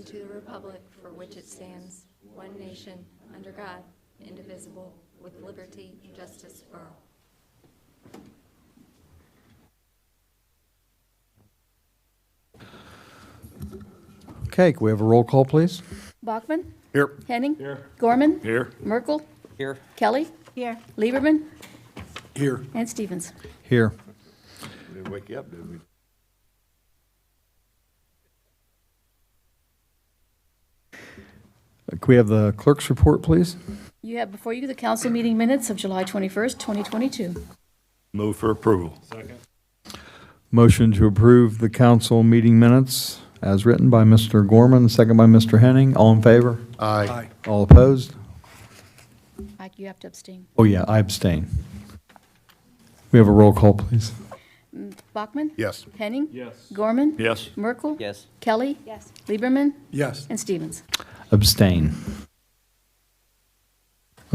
and to the republic for which it stands, one nation, under God, indivisible, with liberty and justice for all. Okay, can we have a roll call, please? Bachman? Here. Henning? Here. Gorman? Here. Merkel? Here. Kelly? Here. Lieberman? Here. And Stevens. Here. We didn't wake you up, did we? Can we have the clerk's report, please? You have before you the council meeting minutes of July 21st, 2022. Move for approval. Motion to approve the council meeting minutes as written by Mr. Gorman, second by Mr. Henning. All in favor? Aye. All opposed? Ike, you have to abstain. Oh, yeah, I abstain. We have a roll call, please. Bachman? Yes. Henning? Yes. Gorman? Yes. Merkel? Yes. Kelly? Yes. Lieberman? Yes. And Stevens. Abstain.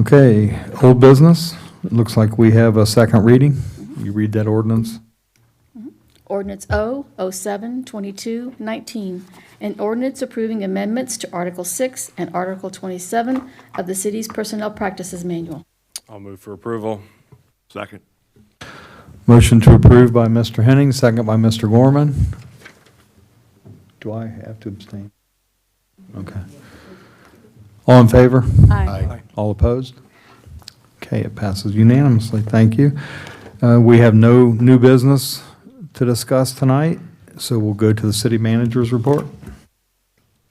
Okay, old business. It looks like we have a second reading. You read that ordinance? Ordinance O07-2219, an ordinance approving amendments to Article 6 and Article 27 of the city's Personnel Practices Manual. I'll move for approval. Second. Motion to approve by Mr. Henning, second by Mr. Gorman. Do I have to abstain? Okay. All in favor? Aye. All opposed? Okay, it passes unanimously. Thank you. We have no new business to discuss tonight, so we'll go to the city manager's report.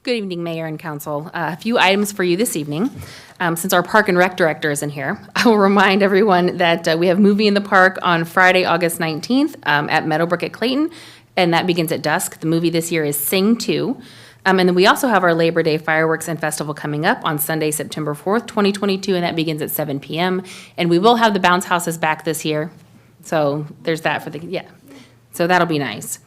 Good evening, Mayor and Council. A few items for you this evening. Since our Park and Rec Director isn't here, I will remind everyone that we have Movie in the Park on Friday, August 19th at Meadowbrook at Clayton, and that begins at dusk. The movie this year is Sing 2. And then we also have our Labor Day Fireworks and Festival coming up on Sunday, September 4th, 2022, and that begins at 7 p.m. And we will have the bounce houses back this year. So there's that for so that'll be nice.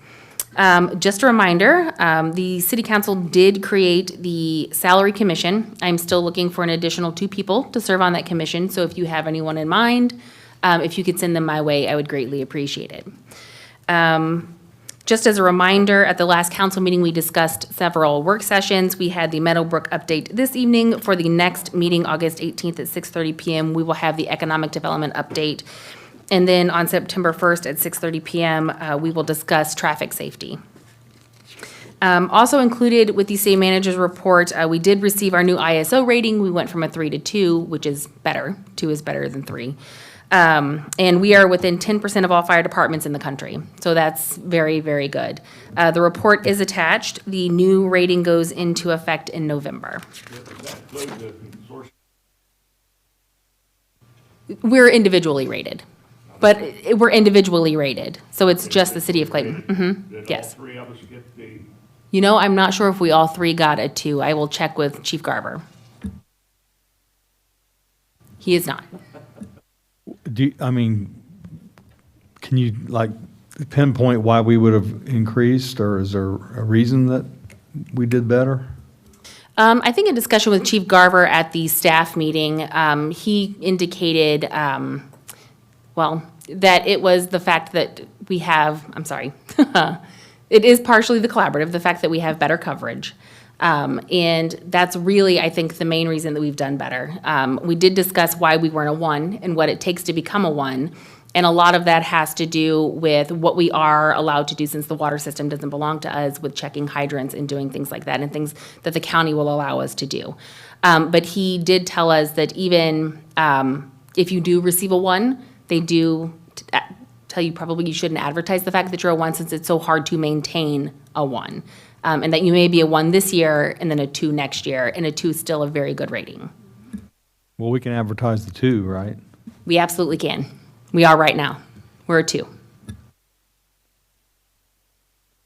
Just a reminder, the City Council did create the Salary Commission. I'm still looking for an additional 2 people to serve on that commission, so if you have anyone in mind, if you could send them my way, I would greatly appreciate it. Just as a reminder, at the last council meeting, we discussed several work sessions. We had the Meadowbrook update this evening. For the next meeting, August 18th at 6:30 p.m., we will have the economic development update. And then on September 1st at 6:30 p.m., we will discuss traffic safety. Also included with the city manager's report, we did receive our new ISO rating. We went from a 3 to 2, which is better. 2 is better than 3. And we are within 10% of all fire departments in the country. So that's very, very good. The report is attached. The new rating goes into effect in November. We're individually rated. But we're individually rated, so it's just the city of Clayton. Yes. All 3 of us get the... You know, I'm not sure if we all 3 got a 2. I will check with Chief Garver. He is not. Can you pinpoint why we would have increased, or is there a reason that we did better? I think in discussion with Chief Garver at the staff meeting, he indicated, that it was the fact that we have, it is partially the collaborative, the fact that we have better coverage. And that's really, I think, the main reason that we've done better. We did discuss why we weren't a 1 and what it takes to become a 1. And a lot of that has to do with what we are allowed to do since the water system doesn't belong to us, with checking hydrants and doing things like that and things that the county will allow us to do. But he did tell us that even if you do receive a 1, they do tell you probably you shouldn't advertise the fact that you're a 1 since it's so hard to maintain a 1. And that you may be a 1 this year and then a 2 next year, and a 2 is still a very good rating. Well, we can advertise the 2, right? We absolutely can. We are right now. We're a 2.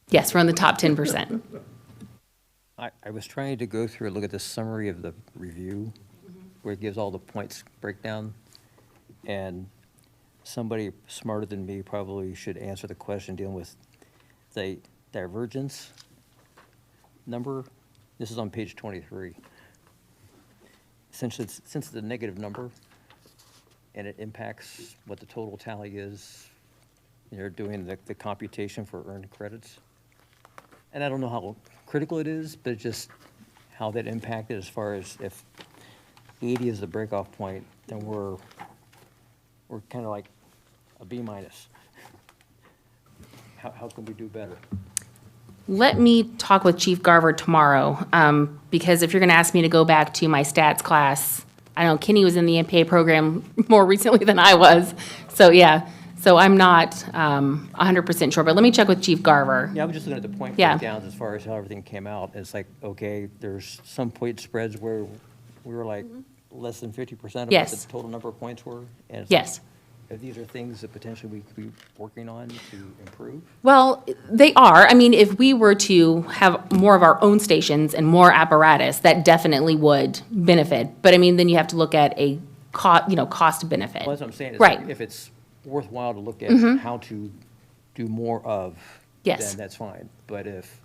Yes, we're in the top 10%. I was trying to go through and look at the summary of the review, where it gives all the points breakdown, and somebody smarter than me probably should answer the question dealing with the divergence number. This is on page 23. Since it's a negative number and it impacts what the total tally is, they're doing the computation for earned credits. And I don't know how critical it is, but it just how that impacted as far as if 80 is the breakoff point, then we're kind of like a B minus. How can we do better? Let me talk with Chief Garver tomorrow, because if you're going to ask me to go back to my stats class, I know Kenny was in the MPA program more recently than I was. So, yeah, so I'm not 100% sure, but let me check with Chief Garver. Yeah, I was just looking at the point Yeah. breakdowns as far as how everything came out. It's like, okay, there's some point spreads where we were like less than 50% of what Yes. the total number of points were. And it's Yes. like, these are things that potentially we could be working on to improve. Well, they are. I mean, if we were to have more of our own stations and more apparatus, that definitely would benefit. But I mean, then you have to look at a cost benefit. Well, that's what I'm saying. It's Right. like, if it's worthwhile to look at how to do more of, Yes. then that's fine. But if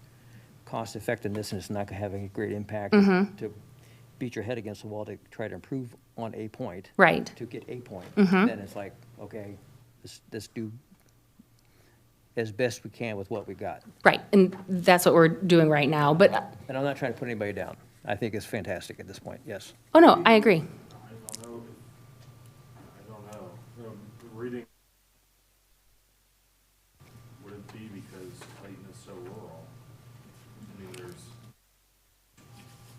cost effectiveness and it's not going to have any great impact to beat your head against the wall to try to improve on a point. Right. To get a point, then it's like, okay, let's do as best we can with what we got. Right, and that's what we're doing right now. But, And I'm not trying to put anybody down. I think it's fantastic at this point, yes. oh, no, I agree. I don't know. Reading, would it be because Clayton is so rural? I mean, there's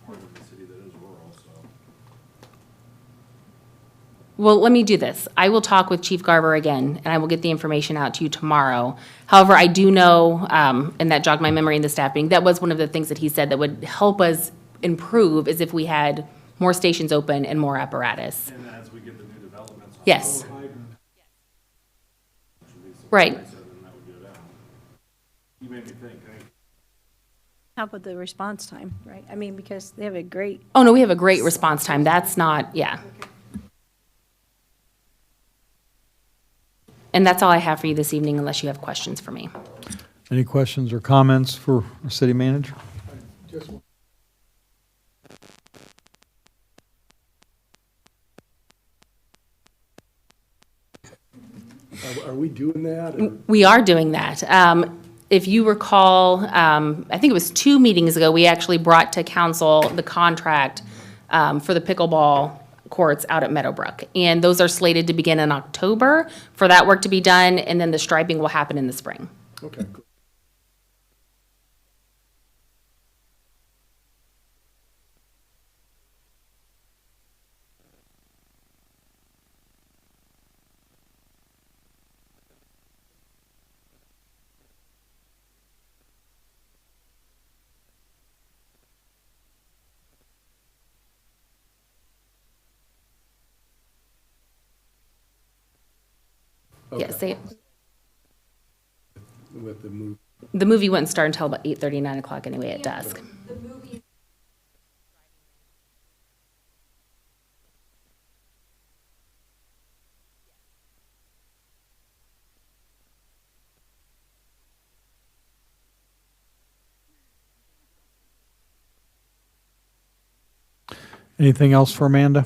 part of the city that is rural, so. Well, let me do this. I will talk with Chief Garver again, and I will get the information out to you tomorrow. However, I do know, and that jogged my memory in the staff meeting, that was one of the things that he said that would help us improve is if we had more stations open and more apparatus. And as we get the new developments. on Yes. Lower Hyden, which would be some Right. nicer, then that would go down. You made me think, I mean, How about the response time, right? I mean, because they have a great, Oh, no, we have a great response time. That's not, yeah. And that's all I have for you this evening, unless you have questions for me. Any questions or comments for our city manager? Are we doing that? or- We are doing that. If you recall, I think it was 2 meetings ago, we actually brought to council the contract for the pickleball courts out at Meadowbrook. And those are slated to begin in October for that work to be done, and then the striping will happen in the spring. Okay, cool. Yes, they, With the move. the movie wouldn't start until about 8:30, 9 o'clock anyway at dusk. Anything else for Amanda?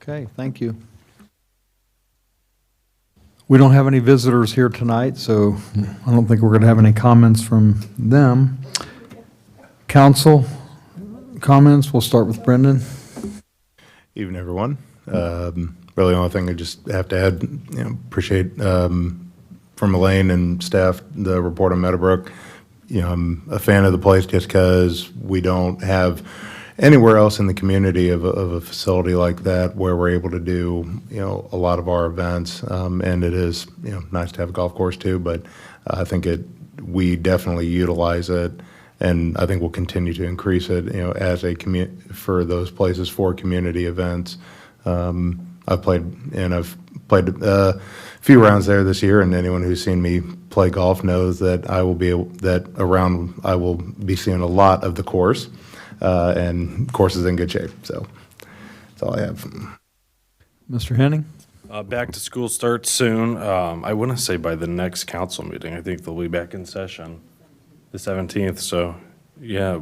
Okay, thank you. We don't have any visitors here tonight, so I don't think we're going to have any comments from them. Council comments, we'll start with Brendan. Evening, everyone. Really, the only thing I just have to add, appreciate from Elaine and staff the report on Meadowbrook. I'm a fan of the place just because we don't have anywhere else in the community of a facility like that where we're able to do, a lot of our events. And it is, nice to have a golf course too, but I think we definitely utilize it. And I think we'll continue to increase it, as for those places for community events. I've played a few rounds there this year, and anyone who's seen me play golf knows that I will be seeing a lot of the course, and course is in good shape. So that's all I have. Mr. Henning? back to school starts soon. I wouldn't say by the next council meeting. I think they'll be back in session the 17th. So, yeah,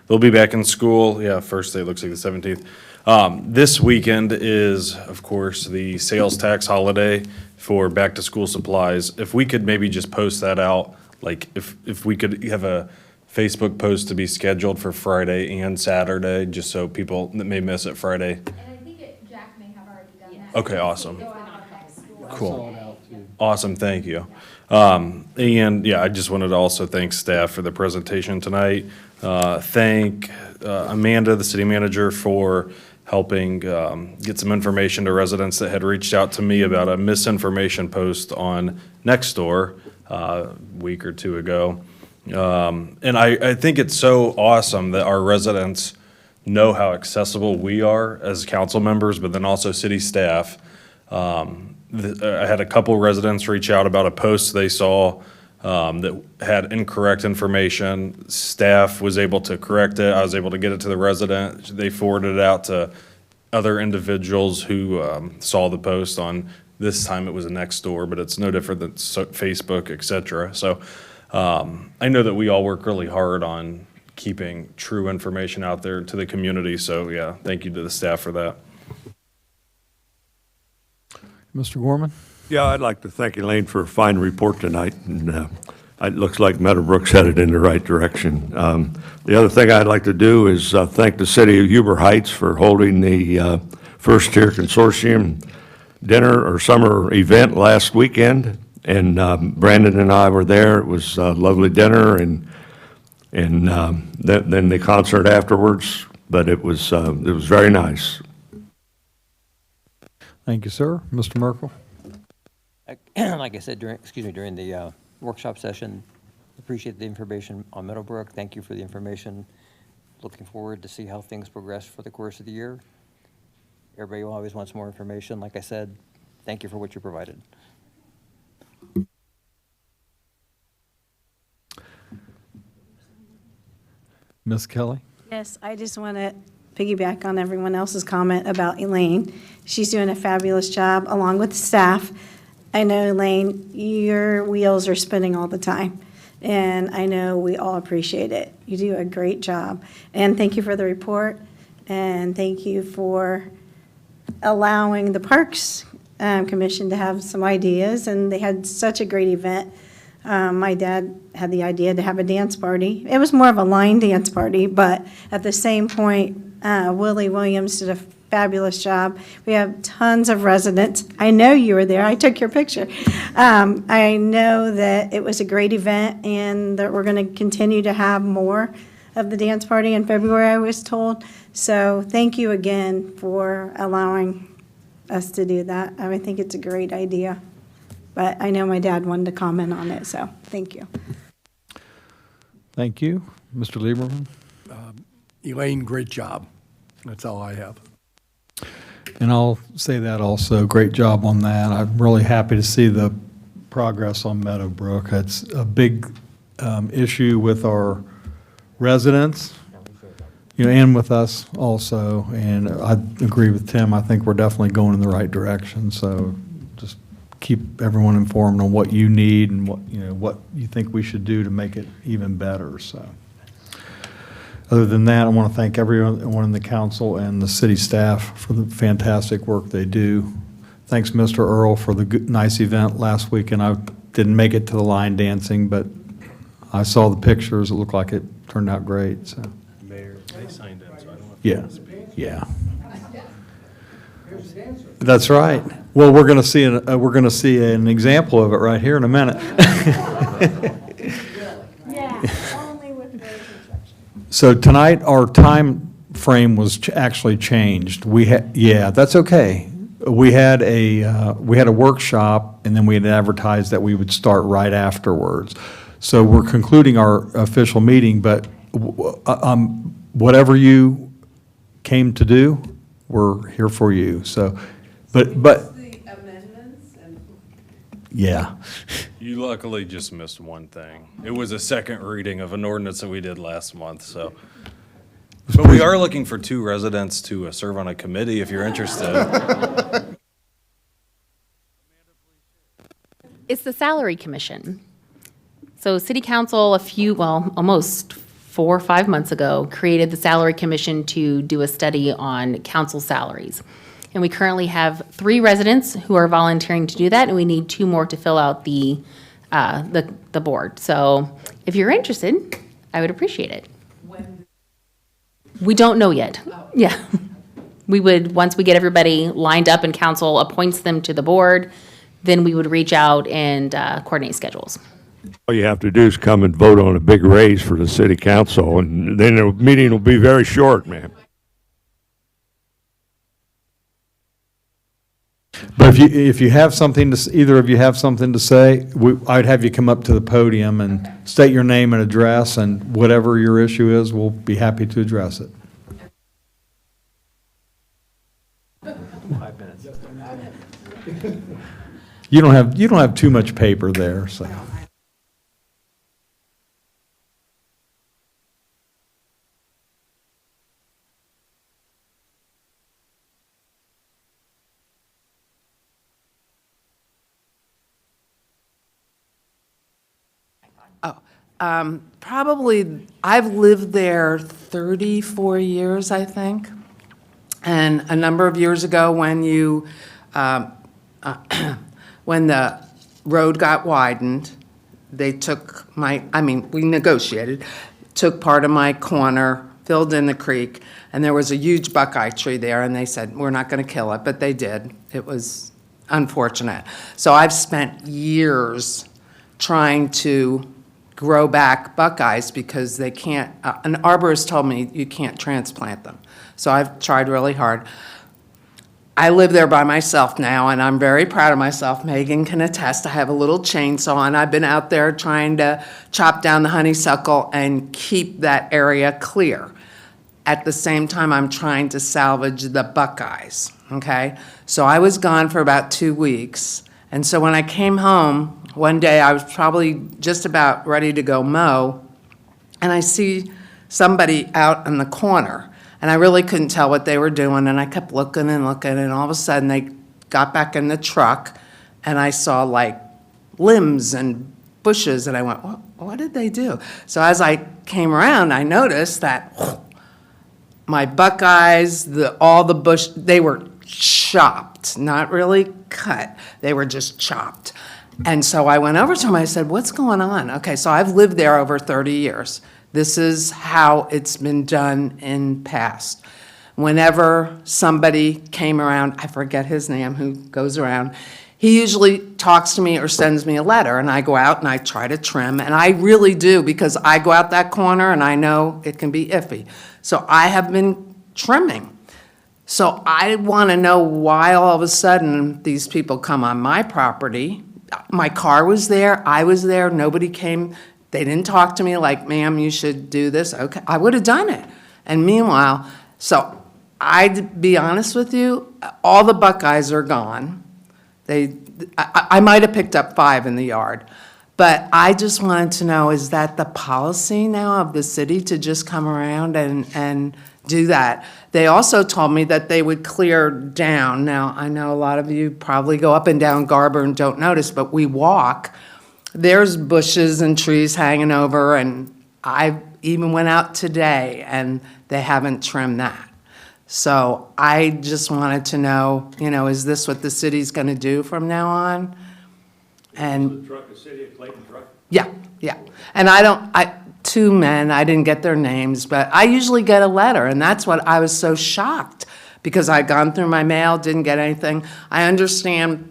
they'll be back in school. Yeah, first day looks like the 17th. This weekend is, of course, the sales tax holiday for back to school supplies. If we could maybe just post that out, like if we could have a Facebook post to be scheduled for Friday and Saturday, just so people that may miss it Friday. And I think Jack may have already done that. Okay, awesome. Go out next door. Cool. Awesome, thank you. And yeah, I just wanted to also thank staff for the presentation tonight. Thank Amanda, the city manager, for helping get some information to residents that had reached out to me about a misinformation post on Nextdoor a week or two ago. And I think it's so awesome that our residents know how accessible we are as council members, but then also city staff. I had a couple residents reach out about a post they saw that had incorrect information. Staff was able to correct it. I was able to get it to the resident. They forwarded it out to other individuals who saw the post on, this time it was a Nextdoor, but it's no different than Facebook, et cetera. So I know that we all work really hard on keeping true information out there to the community. So yeah, thank you to the staff for that. Mr. Gorman? Yeah, I'd like to thank Elaine for a fine report tonight, and it looks like Meadowbrook's headed in the right direction. The other thing I'd like to do is thank the city of Huber Heights for holding the First Tier Consortium dinner or summer event last weekend, and Brandon and I were there. It was a lovely dinner, and then the concert afterwards, but it was very nice. Thank you, sir. Mr. Merkel? Like I said during the workshop session, appreciate the information on Meadowbrook. Thank you for the information. Looking forward to see how things progress for the course of the year. Everybody always wants more information. Like I said, thank you for what you provided. Ms. Kelly? Yes, I just want to piggyback on everyone else's comment about Elaine. She's doing a fabulous job along with the staff. I know, Elaine, your wheels are spinning all the time, and I know we all appreciate it. You do a great job. And thank you for the report, and thank you for allowing the Parks Commission to have some ideas, and they had such a great event. My dad had the idea to have a dance party. It was more of a line dance party, but at the same point, Willie Williams did a fabulous job. We have tons of residents. I know you were there. I took your picture. I know that it was a great event and that we're going to continue to have more of the dance party in February, I was told. So thank you again for allowing us to do that. I think it's a great idea. But I know my dad wanted to comment on it, so thank you. Thank you. Mr. Lieberman? Elaine, great job. That's all I have. And I'll say that also, great job on that. I'm really happy to see the progress on Meadowbrook. It's a big issue with our residents, and with us also. And I agree with Tim. I think we're definitely going in the right direction. So just keep everyone informed on what you need and what you think we should do to make it even better. So other than that, I want to thank everyone in the council and the city staff for the fantastic work they do. Thanks, Mr. Earl, for the nice event last week. And I didn't make it to the line dancing, but I saw the pictures. It looked like it turned out great. So Mayor, they signed in, so I don't know. yeah. That's right. Well, we're going to see an example of it right here in a minute. Only with those instructions. So tonight, our time frame was actually changed. That's okay. We had a workshop, and then we had advertised that we would start right afterwards. So we're concluding our official meeting, but whatever you came to do, we're here for you. So, but The amendments and yeah. You luckily just missed one thing. It was a second reading of an ordinance that we did last month, so. But we are looking for 2 residents to serve on a committee if you're interested. It's the Salary Commission. So City Council almost 4 or 5 months ago, created the Salary Commission to do a study on council salaries. And we currently have 3 residents who are volunteering to do that, and we need 2 more to fill out the board. So if you're interested, I would appreciate it. We don't know yet. Yeah. We would, once we get everybody lined up and council appoints them to the board, then we would reach out and coordinate schedules. All you have to do is come and vote on a big raise for the city council, and then the meeting will be very short, man. But if you have something to, either of you have something to say, I'd have you come up to the podium and state your name and address, and whatever your issue is, we'll be happy to address it. 5 minutes. You don't have too much paper there, so. Probably, I've lived there 34 years, I think. And a number of years ago, when when the road got widened, they took we negotiated, took part of my corner, filled in the creek, and there was a huge buckeye tree there, and they said, we're not going to kill it, but they did. It was unfortunate. So I've spent years trying to grow back buckeyes because they can't, an arborist told me you can't transplant them. So I've tried really hard. I live there by myself now, and I'm very proud of myself. Megan can attest. I have a little chainsaw, and I've been out there trying to chop down the honeysuckle and keep that area clear. At the same time, I'm trying to salvage the buckeyes, okay? So I was gone for about 2 weeks, and so when I came home, one day I was probably just about ready to go mow, and I see somebody out in the corner. And I really couldn't tell what they were doing, and I kept looking and looking, and all of a sudden they got back in the truck, and I saw like limbs and bushes, and I went, what did they do? So as I came around, I noticed that my buckeyes, all the bush, they were chopped, not really cut. They were just chopped. And so I went over to him, I said, what's going on? Okay, so I've lived there over 30 years. This is how it's been done in past. Whenever somebody came around, I forget his name, who goes around, he usually talks to me or sends me a letter, and I go out and I try to trim, and I really do, because I go out that corner and I know it can be iffy. So I have been trimming. So I want to know why all of a sudden these people come on my property. My car was there, I was there, nobody came. They didn't talk to me like, ma'am, you should do this. Okay, I would have done it. And meanwhile, so I'd be honest with you, all the buckeyes are gone. I might have picked up 5 in the yard. But I just wanted to know, is that the policy now of the city to just come around and do that? They also told me that they would clear down. Now, I know a lot of you probably go up and down Garber and don't notice, but we walk. There's bushes and trees hanging over, and I even went out today, and they haven't trimmed that. So I just wanted to know, is this what the city's going to do from now on? And The truck, the city of Clayton truck? yeah. And 2 men, I didn't get their names, but I usually get a letter, and that's what I was so shocked, because I'd gone through my mail, didn't get anything. I understand,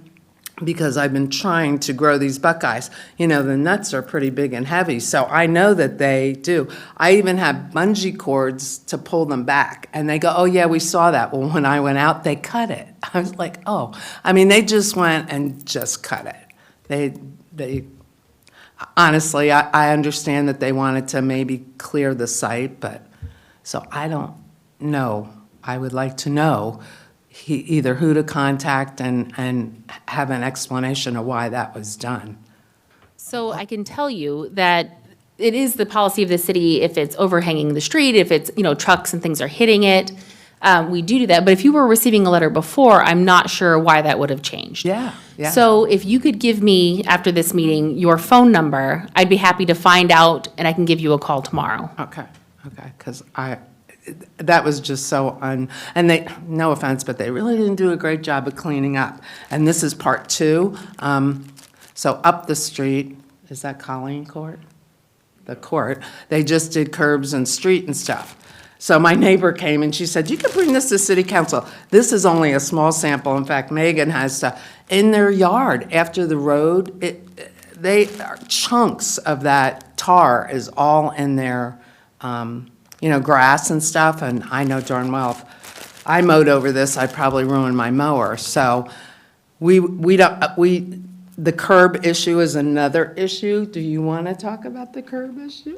because I've been trying to grow these buckeyes. The nuts are pretty big and heavy, so I know that they do. I even have bungee cords to pull them back, and they go, oh yeah, we saw that. Well, when I went out, they cut it. I was like, oh. They just went and just cut it. They honestly, I understand that they wanted to maybe clear the site, but, so I don't know. I would like to know either who to contact and have an explanation of why that was done. So I can tell you that it is the policy of the city, if it's overhanging the street, if it's, trucks and things are hitting it, we do that. But if you were receiving a letter before, I'm not sure why that would have changed. Yeah. So if you could give me, after this meeting, your phone number, I'd be happy to find out, and I can give you a call tomorrow. Okay, because that was just so and they, no offense, but they really didn't do a great job of cleaning up. And this is part 2. So up the street, is that Colleen Court? the court. They just did curbs and street and stuff. So my neighbor came and she said, you can bring this to city council. This is only a small sample. In fact, Megan has, in their yard, after the road, chunks of that tar is all in their, grass and stuff. And I know darn well, if I mowed over this, I'd probably ruin my mower. So the curb issue is another issue. Do you want to talk about the curb issue?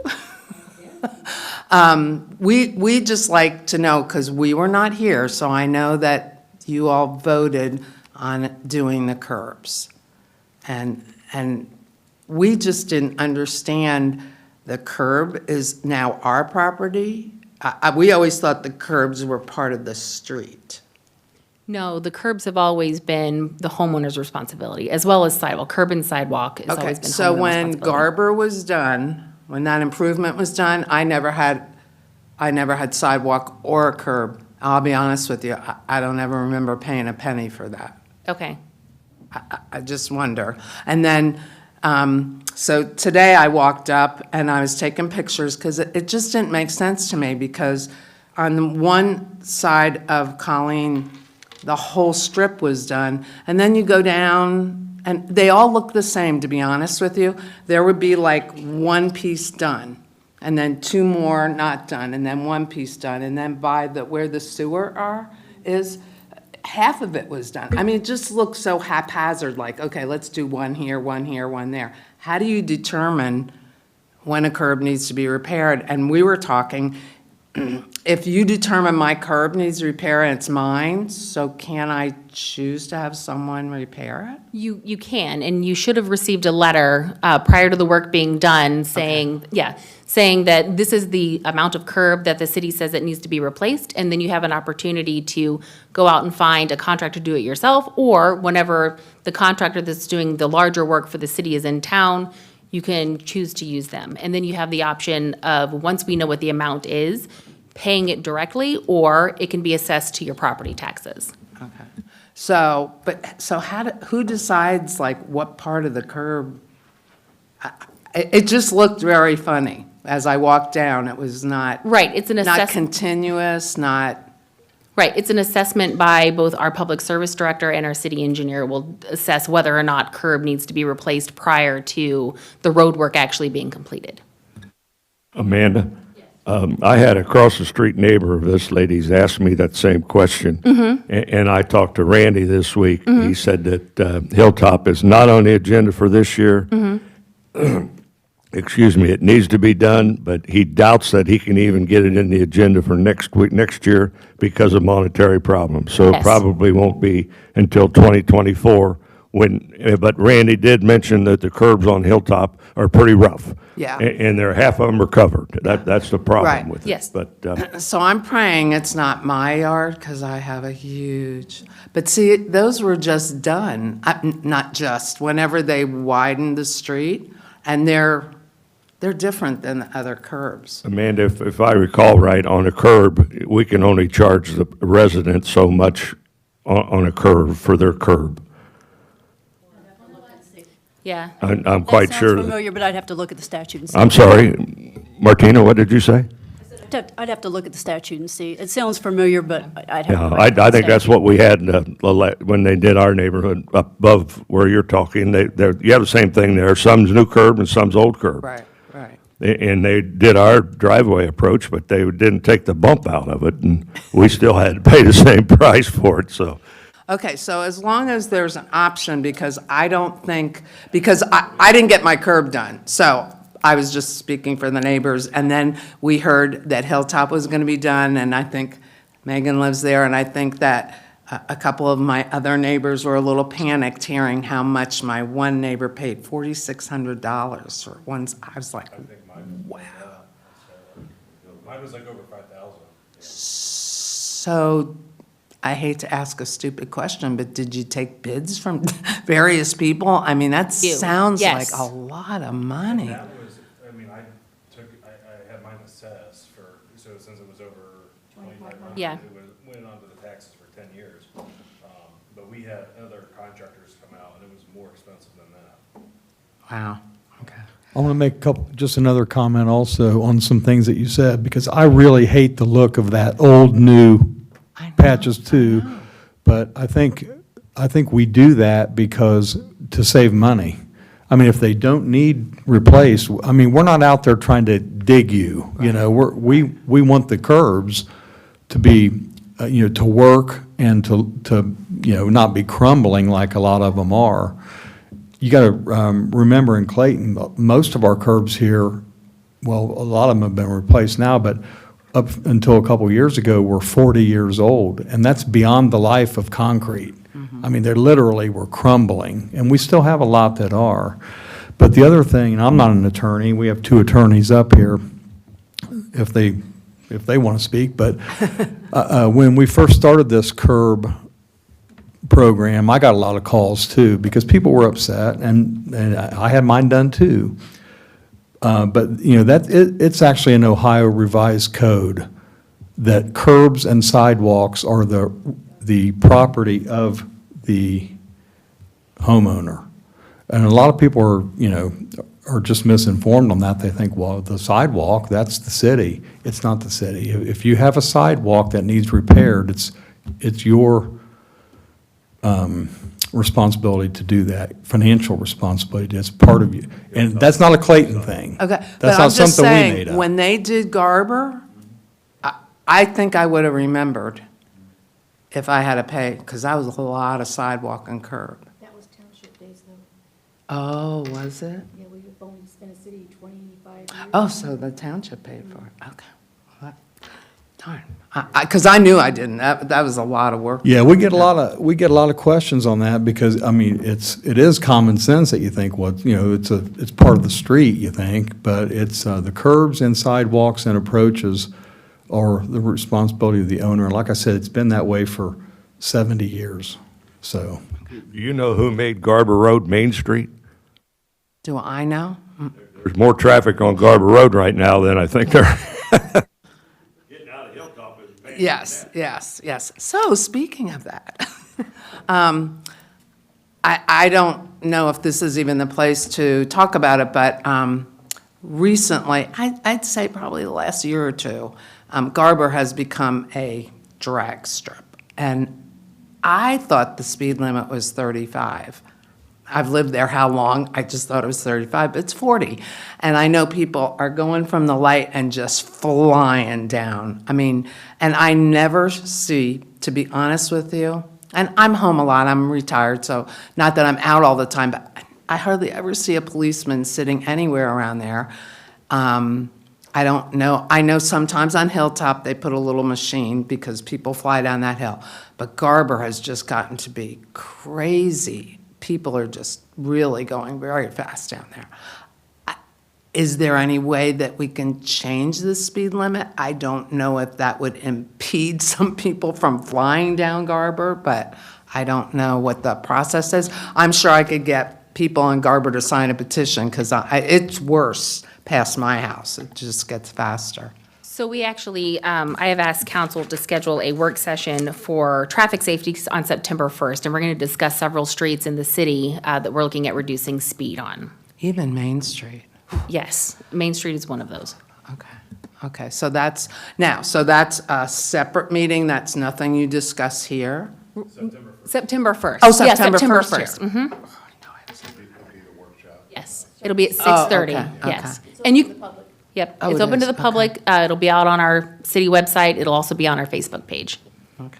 We just like to know, because we were not here, so I know that you all voted on doing the curbs. And we just didn't understand the curb is now our property. We always thought the curbs were part of the street. No, the curbs have always been the homeowner's responsibility, as well as sidewalk. Curb and sidewalk has Okay, always been so homeowner's when responsibility. Garber was done, when that improvement was done, I never had sidewalk or a curb. I'll be honest with you, I don't ever remember paying a penny for that. Okay. I just wonder. And then, so today I walked up and I was taking pictures because it just didn't make sense to me, because on the one side of Colleen, the whole strip was done, and then you go down, and they all look the same, to be honest with you. There would be like one piece done, and then two more not done, and then one piece done, and then by where the sewer is, half of it was done. I mean, it just looks so haphazard, like, okay, let's do one here, one there. How do you determine when a curb needs to be repaired? And we were talking, if you determine my curb needs repair and it's mine, so can I choose to have someone repair it? You can, and you should have received a letter prior to the work being done saying, saying that this is the amount of curb that the city says it needs to be replaced, and then you have an opportunity to go out and find a contractor to do it yourself, or whenever the contractor that's doing the larger work for the city is in town, you can choose to use them. And then you have the option of, once we know what the amount is, paying it directly, or it can be assessed to your property taxes. Okay. So who decides like what part of the curb? It just looked very funny as I walked down. It was not. Right, it's an Not assessment. continuous, not. Right, it's an assessment by both our public service director and our city engineer will assess whether or not curb needs to be replaced prior to the road work actually being completed. Amanda? I had a cross-the-street neighbor of this lady's asked me that same question. And I talked to Randy this week. He said that Hilltop is not on the agenda for this year. Excuse me, it needs to be done, but he doubts that he can even get it in the agenda for next year because of monetary problems. So it Yes. probably won't be until 2024 but Randy did mention that the curbs on Hilltop are pretty rough. Yeah. And half of them are covered. That's the problem Right. with it. Yes. But, So I'm praying it's not my yard, because I have a but see, those were just done, not just, whenever they widened the street, and they're different than the other curbs. Amanda, if I recall right, on a curb, we can only charge the resident so much on a curb for their curb. Yeah. I'm quite sure. That sounds that- familiar, but I'd have to look at the statute and see. I'm sorry, Martina, what did you say? I'd have to look at the statute and see. It sounds familiar, but I'd have to. Yeah, look at the I think that's statute. what we had when they did our neighborhood up above where you're talking. You have the same thing there. Some's new curb and some's old curb. Right. And they did our driveway approach, but they didn't take the bump out of it, and we still had to pay the same price for it, so. Okay, so as long as there's an option, because I didn't get my curb done, so I was just speaking for the neighbors, and then we heard that Hilltop was gonna be done, and I think Megan lives there, and I think that a couple of my other neighbors were a little panicked hearing how much my one neighbor paid, $4,600 for one. I was like, wow. Mine was like over 5,000. So, I hate to ask a stupid question, but did you take bids from various people? I mean, that You, sounds like yes. a lot of money. That was, I had mine assessed so since it was over 2,500. Yeah. It went on to the taxes for 10 years. But we had other contractors come out, and it was more expensive than that. Wow, okay. I want to make just another comment also on some things that you said, because I really hate the look of that old, new patches too. But I think we do that because, to save money. I mean, if they don't need replaced, I mean, we're not out there trying to dig you, you know, we want the curbs to be, you know, to work and to, you know, not be crumbling like a lot of them are. You got to remember in Clayton, most of our curbs here, well, a lot of them have been replaced now, but up until a couple years ago were 40 years old, and that's beyond the life of concrete. I mean, they literally were crumbling, and we still have a lot that are. But the other thing, and I'm not an attorney, we have two attorneys up here, if they want to speak, but when we first started this curb program, I got a lot of calls too, because people were upset, and I had mine done too. But, you know, it's actually an Ohio revised code that curbs and sidewalks are the property of the homeowner. And a lot of people are, you know, are just misinformed on that. They think, well, the sidewalk, that's the city. It's not the city. If you have a sidewalk that needs repaired, it's your responsibility to do that, financial responsibility. It's part of you. And that's not a Clayton thing. Okay, but That's I'm not just something we made saying, up. when they did Garber, I think I would have remembered if I had to pay, because that was a lot of sidewalk and curb. That was township days, though. Oh, was it? Yeah, we've only been a city 25 years. Oh, so the township paid for it, okay. Well, darn, because I knew I didn't, that was a lot of work. Yeah, we get a lot of questions on that, because, I mean, it is common sense that you think, well, you know, it's part of the street, you think, but it's the curbs and sidewalks and approaches are the responsibility of the owner. And like I said, it's been that way for 70 years, so. Do you know who made Garber Road Main Street? Do I know? There's more traffic on Garber Road right now than I think there. Yes, yes, yes. So, speaking of that, I don't know if this is even the place to talk about it, but recently, I'd say probably the last year or two, Garber has become a drag strip. And I thought the speed limit was 35. I've lived there how long? I just thought it was 35, but it's 40. And I know people are going from the light and just flying down. I mean, and I never see, to be honest with you, and I'm home a lot, I'm retired, so not that I'm out all the time, but I hardly ever see a policeman sitting anywhere around there. I don't know. I know sometimes on Hilltop, they put a little machine because people fly down that hill. But Garber has just gotten to be crazy. People are just really going very fast down there. Is there any way that we can change the speed limit? I don't know if that would impede some people from flying down Garber, but I don't know what the process is. I'm sure I could get people in Garber to sign a petition, because it's worse past my house. It just gets faster. So we actually, I have asked council to schedule a work session for traffic safety on September 1st, and we're going to discuss several streets in the city that we're looking at reducing speed on. Even Main Street. Yes, Main Street is one of those. Okay, so that's a separate meeting, that's nothing you discuss here? September 1st. Oh, Yeah, September 1st here. Mhm. Yes, it'll be at 6:30, okay, yes. okay. And you, yep, Oh, it's it open to is, the public. It'll be out on our city website. It'll also be on our Facebook page. Okay,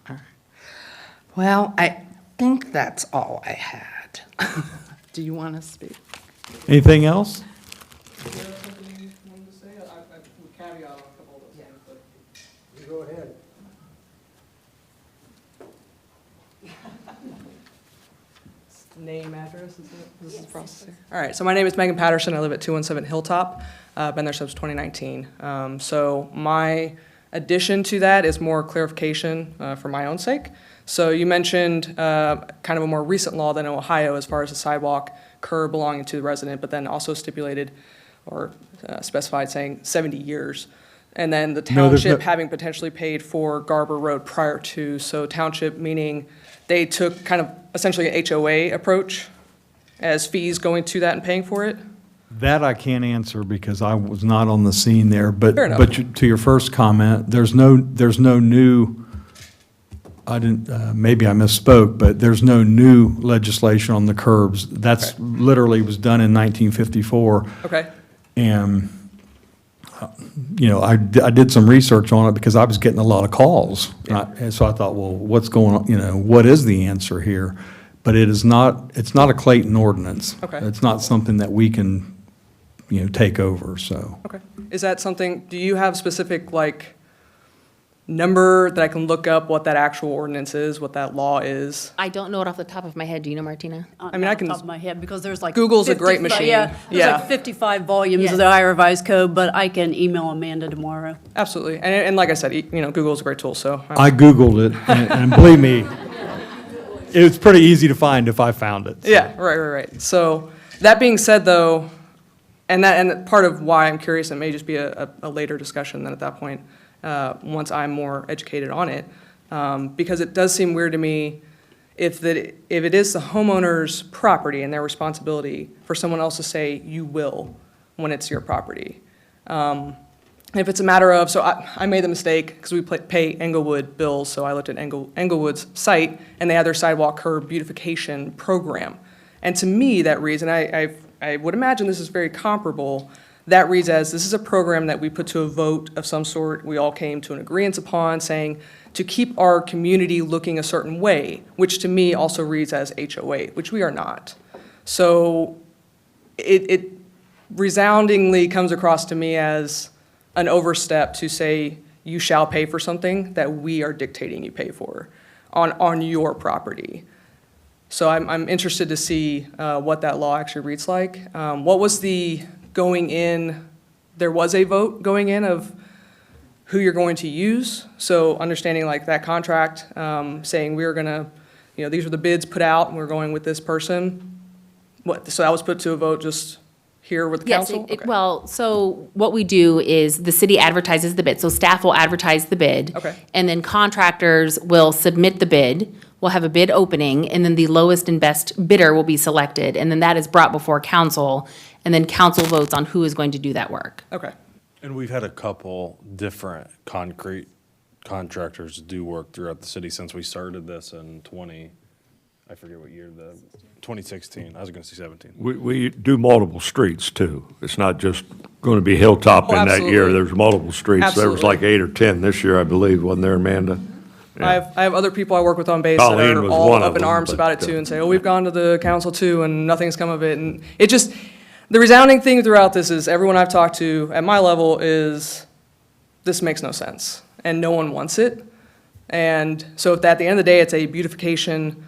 all right. Well, I think that's all I had. Do you want to speak? Anything else? Go ahead. Name, address, this is the process here. All right, so my name is Megan Patterson. I live at 217 Hilltop. Been there since 2019. So my addition to that is more clarification for my own sake. So you mentioned kind of a more recent law than in Ohio as far as the sidewalk curb belonging to the resident, but then also stipulated or specified saying 70 years. And then the No, there's township no- having potentially paid for Garber Road prior to. So township meaning they took kind of essentially an HOA approach as fees going to that and paying for it. That I can't answer because I was not on the scene there. But Fair enough. to your first comment, there's no new. I didn't. Maybe I misspoke, but there's no new legislation on the curbs. That's Okay. literally was done in 1954. Okay, And, I did some research on it because I was getting a lot of calls. And so I thought, well, what's going on, what is the answer here? But it's not a Clayton ordinance. Okay. It's not something that we can, take over, so. okay. Is that something, do you have specific, like, number that I can look up what that actual ordinance is, what that law is? I don't know it off the top of my head. Do you know, Martina? I mean, I Off can- the top of my head, because there's like. Google's a great 55 machine. Yeah, there's Yeah. like 55 volumes of the Ohio Revised Code, but I can email Amanda tomorrow. Absolutely. And like I said, Google's a great tool, so. I Googled it, and believe me, it was pretty easy to find if I found it. Yeah, right. So, that being said, though, and part of why I'm curious, it may just be a later discussion then at that point, once I'm more educated on it, because it does seem weird to me if it is the homeowner's property and their responsibility for someone else to say, you will, when it's your property. If it's a matter of, so I made the mistake, because we pay Englewood bills, so I looked at Englewood's site, and they had their sidewalk curb beautification program. And to me, that reads, and I would imagine this is very comparable, that reads as, this is a program that we put to a vote of some sort, we all came to an agreement upon, saying, to keep our community looking a certain way, which to me also reads as HOA, which we are not. So it resoundingly comes across to me as an overstep to say you shall pay for something that we are dictating you pay for on your property. So I'm interested to see what that law actually reads like. What was the going in, there was a vote going in of who you're going to use. So understanding like that contract, saying we're gonna, these are the bids put out and we're going with this person. So that was put to a vote just here with the Yes, council? Okay. well, so what we do is the city advertises the bid. So staff will advertise the bid. Okay. And then contractors will submit the bid. We'll have a bid opening, and then the lowest and best bidder will be selected. And then that is brought before council, and then council votes on who is going to do that work. Okay. And we've had a couple different concrete contractors do work throughout the city since we started this in I forget what year, 2016. I was going to say 17. We do multiple streets, too. It's not just going to be Hilltop Oh, in that year. absolutely. There's multiple streets. There was like Absolutely. 8 or 10 this year, I believe, wasn't there, Amanda? I have other people I work with on base that Colleen are was all one up of in them, arms but, about it too and say, oh, we've gone to the council too and nothing's come of it. And it just, the resounding thing throughout this is everyone I've talked to at my level is, this makes no sense and no one wants it. And so if at the end of the day, it's a beautification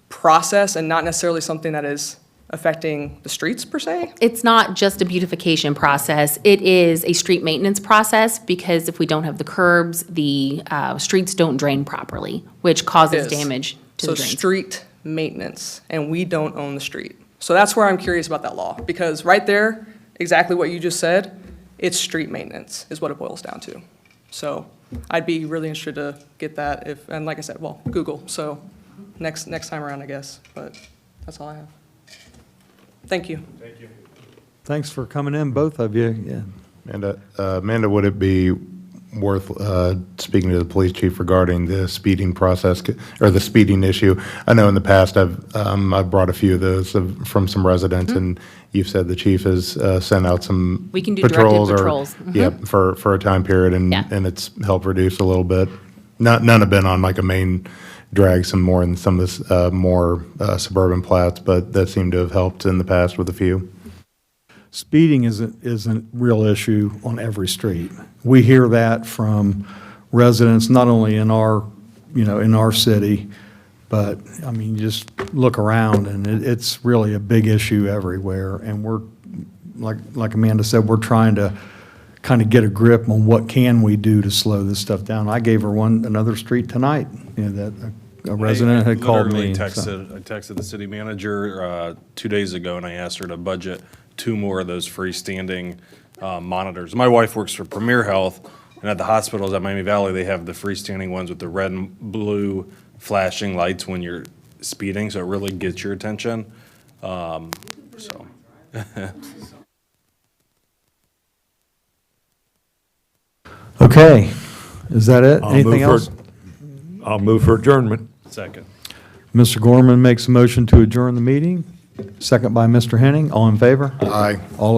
process and not necessarily something that is affecting the streets per se. It's not just a beautification process. It is a street maintenance process, because if we don't have the curbs, the streets don't drain properly, which causes Is. damage to So the drains. street maintenance, and we don't own the street. So that's where I'm curious about that law, because right there, exactly what you just said, it's street maintenance is what it boils down to. So I'd be really interested to get that if, and like I said, well, Google, so next time around, I guess, but that's all I have. Thank you. Thanks for coming in, both of you, yeah. Amanda, would it be worth speaking to the police chief regarding the speeding process, or the speeding issue? I know in the past, I've brought a few of those from some residents, and you've said the chief has sent out some We can do directed patrols. patrols. Yeah, for a time period, Yeah. and it's helped reduce a little bit. None have been on like a main drag, some more in some of the more suburban plats, but that seemed to have helped in the past with a few. Speeding is a real issue on every street. We hear that from residents, not only in our city, but, I mean, just look around, and it's really a big issue everywhere. And we're, like Amanda said, we're trying to kind of get a grip on what can we do to slow this stuff down. I gave her another street tonight, that a resident had called me. I so. texted the city manager 2 days ago, and I asked her to budget 2 more of those freestanding monitors. My wife works for Premier Health, and at the hospitals at Miami Valley, they have the freestanding ones with the red and blue flashing lights when you're speeding, so it really gets your attention. So Okay, is that it? Anything else? I'll move for adjournment. Second. Mr. Gorman makes a motion to adjourn the meeting, second by Mr. Henning. All in favor? Aye. All